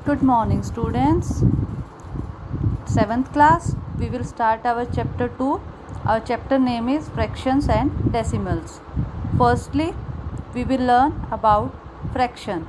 Good morning, students. 7th class, we will start our chapter 2. Our chapter name is Fractions and Decimals. Firstly, we will learn about fraction.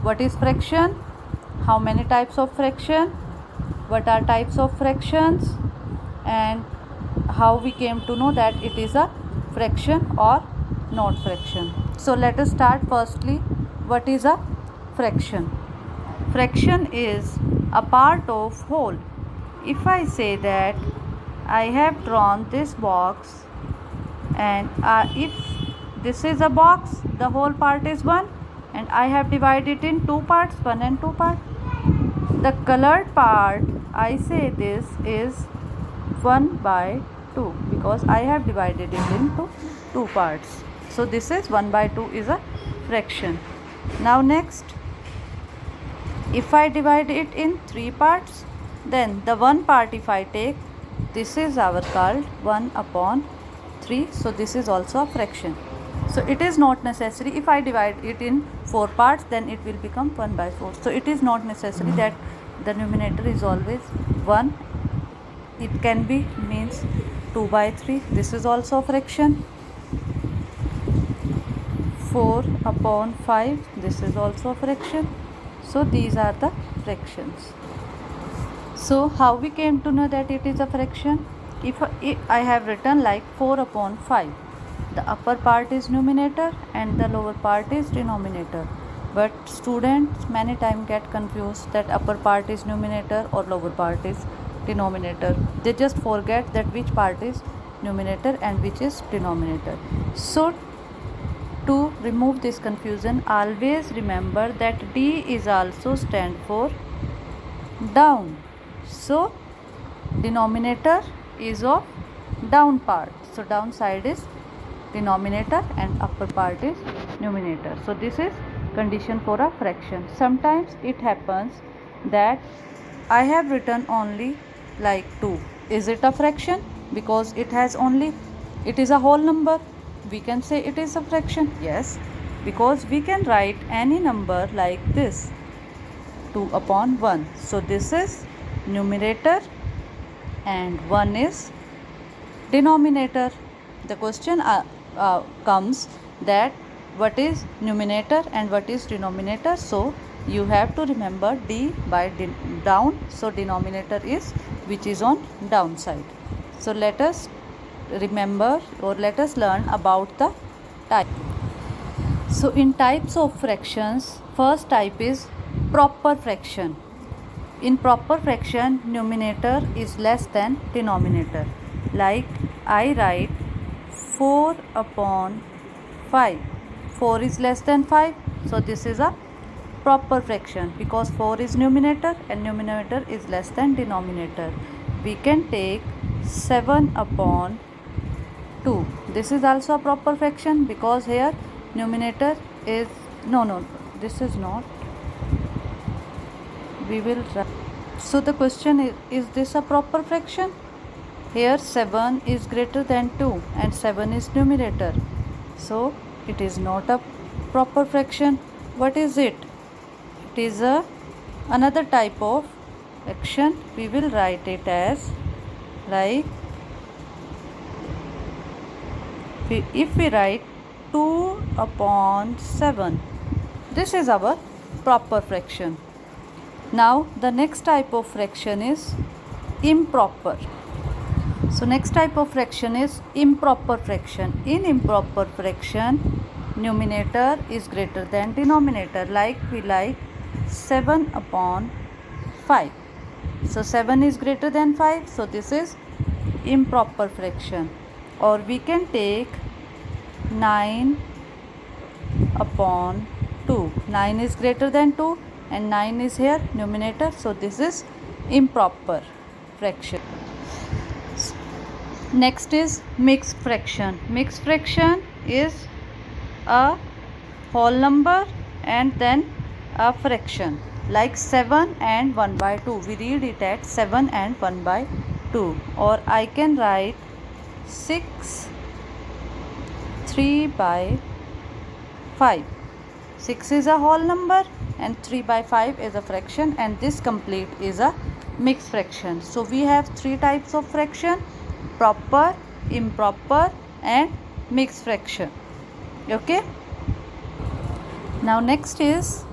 What is fraction? How many types of fraction? What are types of fractions? And how we came to know that it is a fraction or not fraction. So let us start firstly. What is a fraction? Fraction is a part of whole. If I say that I have drawn this box and if this is a box, the whole part is 1 and I have divided it in 2 parts, 1 and 2 parts. The colored part, I say this is 1 by 2 because I have divided it into 2 parts. So this is 1 by 2 is a fraction. Now next, if I divide it in 3 parts, then the one part if I take, this is our called 1 upon 3. So this is also a fraction. So it is not necessary if I divide it in 4 parts, then it will become 1 by 4. So it is not necessary that the numerator is always 1. It can be means 2 by 3. This is also a fraction. 4 upon 5. This is also a fraction. So these are the fractions. So how we came to know that it is a fraction? If I have written like 4 upon 5, the upper part is numerator and the lower part is denominator. But students many times get confused that upper part is numerator or lower part is denominator. They just forget that which part is numerator and which is denominator. So to remove this confusion, always remember that D is also stand for down. So denominator is of down part. So down side is denominator and upper part is numerator. So this is condition for a fraction. Sometimes it happens that I have written only like 2. Is it a fraction? Because it is a whole number. We can say it is a fraction. Yes, because we can write any number like this, 2 upon 1. So this is numerator and 1 is denominator. The question comes that what is numerator and what is denominator. So you have to remember D by down. So denominator is which is on down side. So let us remember or let us learn about the type. So in types of fractions, first type is proper fraction. In proper fraction, numerator is less than denominator. Like I write 4 upon 5. 4 is less than 5. So this is a proper fraction because 4 is numerator and numerator is less than denominator. We can take 7 upon 2. This is also a proper fraction because here numerator is this is not. We will try. So the question is this a proper fraction? Here 7 is greater than 2 and 7 is numerator. So it is not a proper fraction. What is it? It is another type of fraction. We will write it as like, if we write 2 upon 7, this is our proper fraction. Now the next type of fraction is improper. So next type of fraction is improper fraction. In improper fraction, numerator is greater than denominator. Like we like 7 upon 5. So 7 is greater than 5. So this is improper fraction. Or we can take 9 upon 2. 9 is greater than 2 and 9 is here numerator. So this is improper fraction. Next is mixed fraction. Mixed fraction is a whole number and then a fraction. Like 7 and 1 by 2. We read it at 7 and 1 by 2. Or I can write 6 3 by 5. 6 is a whole number and 3 by 5 is a fraction, and this complete is a mixed fraction. So we have three types of fraction: proper, improper and mixed fraction. Okay. Now next is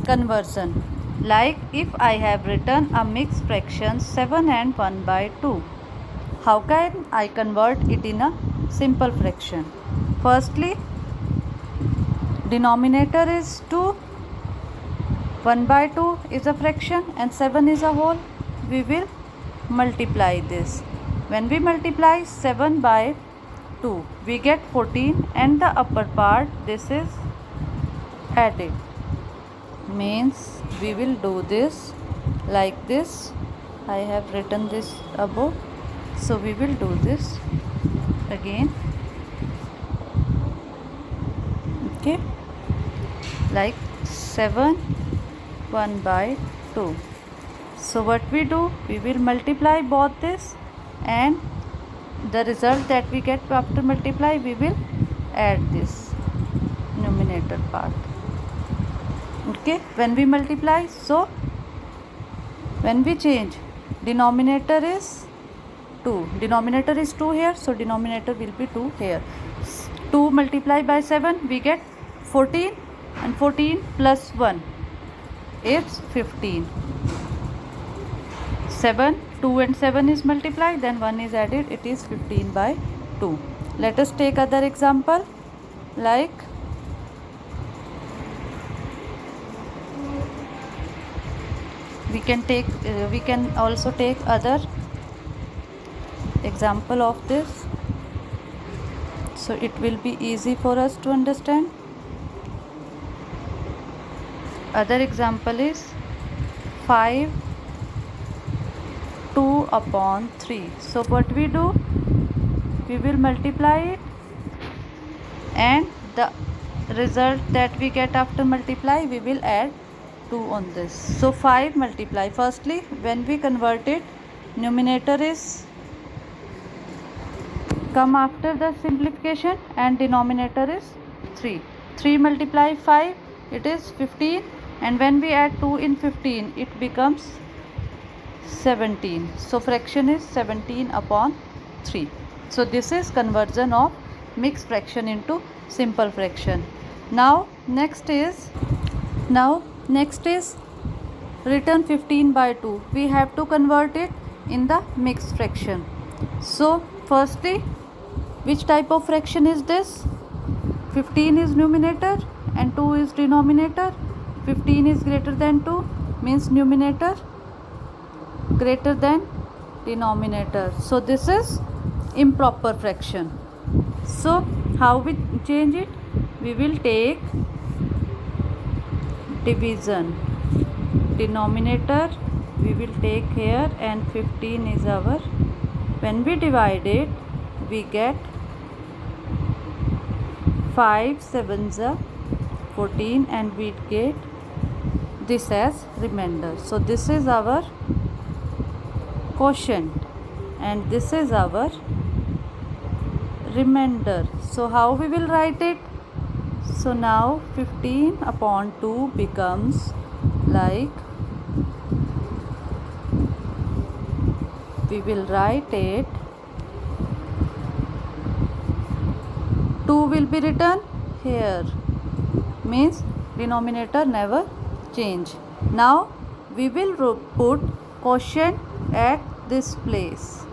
conversion. Like if I have written a mixed fraction 7 and 1 by 2, how can I convert it in a simple fraction? Firstly, denominator is 2, 1 by 2 is a fraction and 7 is a whole. We will multiply this. When we multiply 7 by 2, we get 14, and the upper part, this is added. Means we will do this like this. I have written this above, so we will do this again. Okay, like 7 1 by 2. So what we do, we will multiply both this, and the result that we get after multiply, we will add this numerator part. Okay, when we multiply, so when we change, denominator is 2, denominator is 2 here, so denominator will be 2 here. 2 multiplied by 7, we get 14, and 14 plus 1 is 15. 7, 2 and 7 is multiplied, then 1 is added, it is 15 by 2. Let us take other example, like we can also take other example of this, so it will be easy for us to understand. Other example is 5 2 upon 3. So what we do, we will multiply it, and the result that we get after multiply, we will add 2 on this. So 5 multiply, firstly when we convert it, numerator is come after the simplification and denominator is 3. 3 multiply 5, it is 15, and when we add 2 in 15, it becomes 17. So fraction is 17 upon 3. So this is conversion of mixed fraction into simple fraction. Now next is written 15 by 2. We have to convert it in the mixed fraction. So firstly, which type of fraction is this? 15 is numerator and 2 is denominator. 15 is greater than 2, means numerator greater than denominator. So this is improper fraction. So how we change it? We will take division. Denominator we will take here, and 15 is our. When we divide it, we get 5 7s are 14, and we get this as remainder. So this is our quotient and this is our remainder. So how we will write it? So now 15 upon 2 becomes like, we will write it, 2 will be written here, means denominator never change. Now we will put quotient at this place.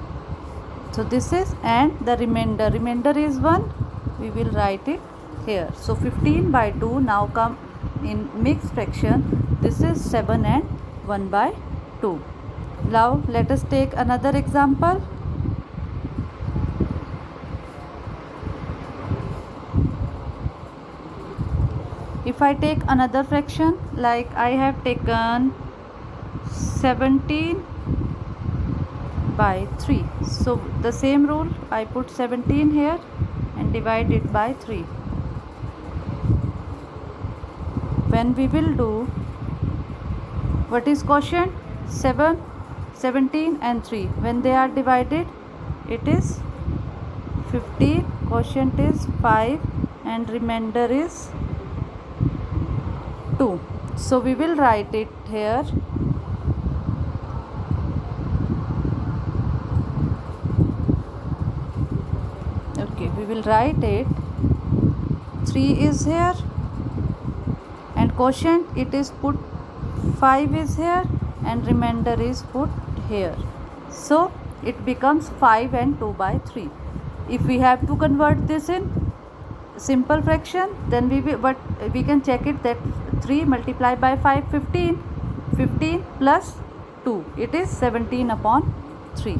So this is, and the remainder is 1, we will write it here. So 15 by 2 now come in mixed fraction. This is 7 and 1 by 2. Now let us take another example. If I take another fraction, like I have taken 17 by 3. So the same rule, I put 17 here and divide it by 3. When we will do, what is quotient? 7, 17 and 3. When they are divided, it is 15. Quotient is 5 and remainder is 2. So we will write it here. Okay, we will write it. 3 is here, and quotient it is put 5 is here, and remainder is put here. So it becomes 5 and 2 by 3. If we have to convert this in simple fraction, then we can check it that 3 multiplied by 5, 15. 15 plus 2, it is 17 upon 3.